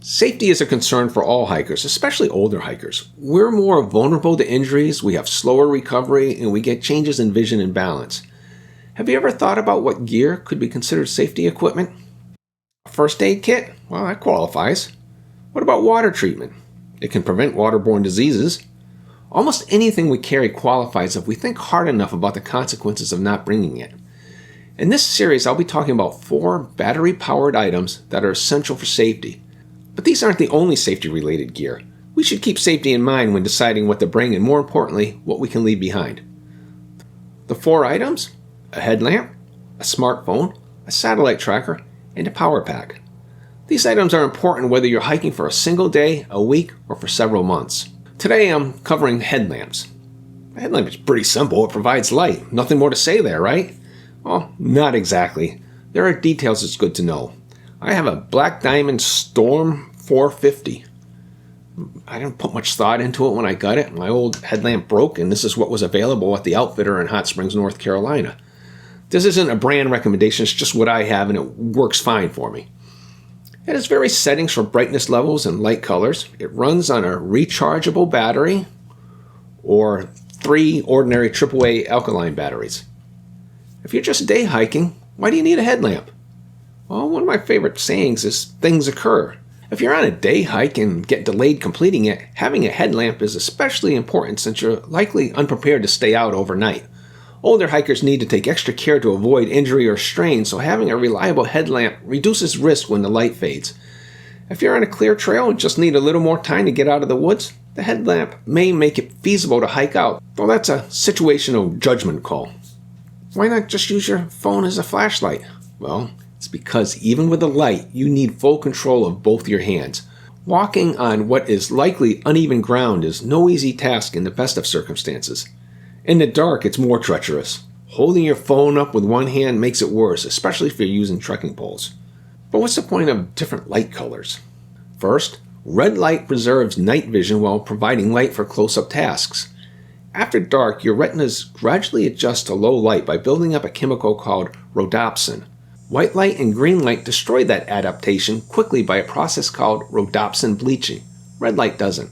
Safety is a concern for all hikers, especially older hikers. We're more vulnerable to injuries, we have slower recovery, and we get changes in vision and balance. Have you ever thought about what gear could be considered safety equipment? A first aid kit? Well, that qualifies. What about water treatment? It can prevent waterborne diseases. Almost anything we carry qualifies if we think hard enough about the consequences of not bringing it. In this series, I'll be talking about 4 battery-powered items that are essential for safety. But these aren't the only safety-related gear. We should keep safety in mind when deciding what to bring and, more importantly, what we can leave behind. The 4 items: a headlamp, a smartphone, a satellite tracker, and a power pack. These items are important whether you're hiking for a single day, a week, or for several months. Today I'm covering headlamps. A headlamp is pretty simple. It provides light. Nothing more to say there, right? Well, not exactly. There are details it's good to know. I have a Black Diamond Storm 450. I didn't put much thought into it when I got it. My old headlamp broke, and this is what was available at the outfitter in Hot Springs, North Carolina. This isn't a brand recommendation, it's just what I have, and it works fine for me. It has various settings for brightness levels and light colors. It runs on a rechargeable battery or 3 ordinary AAA alkaline batteries. If you're just day hiking, why do you need a headlamp? Well, one of my favorite sayings is things occur. If you're on a day hike and get delayed completing it, having a headlamp is especially important since you're likely unprepared to stay out overnight. Older hikers need to take extra care to avoid injury or strain, so having a reliable headlamp reduces risk when the light fades. If you're on a clear trail and just need a little more time to get out of the woods, the headlamp may make it feasible to hike out, though that's a situational judgment call. Why not just use your phone as a flashlight? Well, it's because even with a light, you need full control of both your hands. Walking on what is likely uneven ground is no easy task in the best of circumstances. In the dark, it's more treacherous. Holding your phone up with one hand makes it worse, especially if you're using trekking poles. But what's the point of different light colors? First, red light preserves night vision while providing light for close-up tasks. After dark, your retinas gradually adjust to low light by building up a chemical called rhodopsin. White light and green light destroy that adaptation quickly by a process called rhodopsin bleaching. Red light doesn't.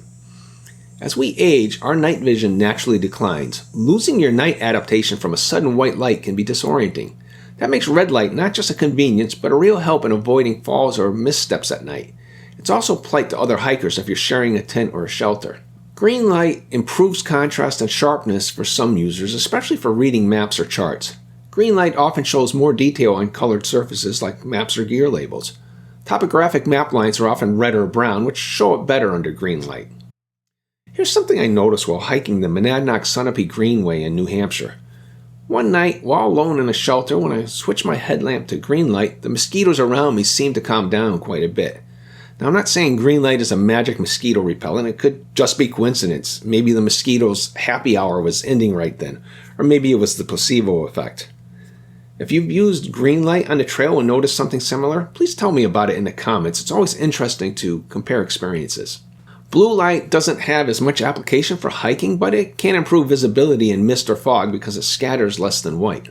As we age, our night vision naturally declines. Losing your night adaptation from a sudden white light can be disorienting. That makes red light not just a convenience, but a real help in avoiding falls or missteps at night. It's also a plight to other hikers if you're sharing a tent or a shelter. Green light improves contrast and sharpness for some users, especially for reading maps or charts. Green light often shows more detail on colored surfaces like maps or gear labels. Topographic map lines are often red or brown, which show up better under green light. Here's something I noticed while hiking the Monadnock Sunapee Greenway in New Hampshire. One night, while alone in a shelter, when I switched my headlamp to green light, the mosquitoes around me seemed to calm down quite a bit. Now, I'm not saying green light is a magic mosquito repellent. It could just be coincidence. Maybe the mosquitoes' happy hour was ending right then, or maybe it was the placebo effect. If you've used green light on the trail and noticed something similar, please tell me about it in the comments. It's always interesting to compare experiences. Blue light doesn't have as much application for hiking, but it can improve visibility in mist or fog because it scatters less than white.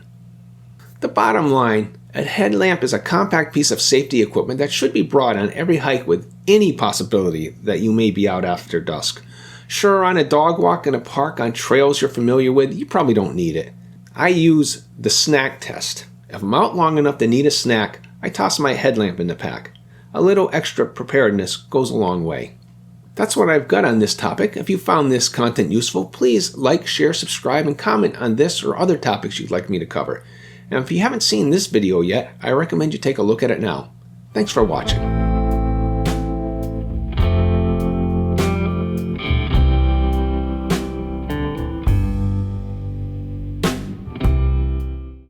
The bottom line, a headlamp is a compact piece of safety equipment that should be brought on every hike with any possibility that you may be out after dusk. Sure, on a dog walk in a park on trails you're familiar with, you probably don't need it. I use the snack test. If I'm out long enough to need a snack, I toss my headlamp in the pack. A little extra preparedness goes a long way. That's what I've got on this topic. If you found this content useful, please like, share, subscribe, and comment on this or other topics you'd like me to cover. And if you haven't seen this video yet, I recommend you take a look at it now. Thanks for watching.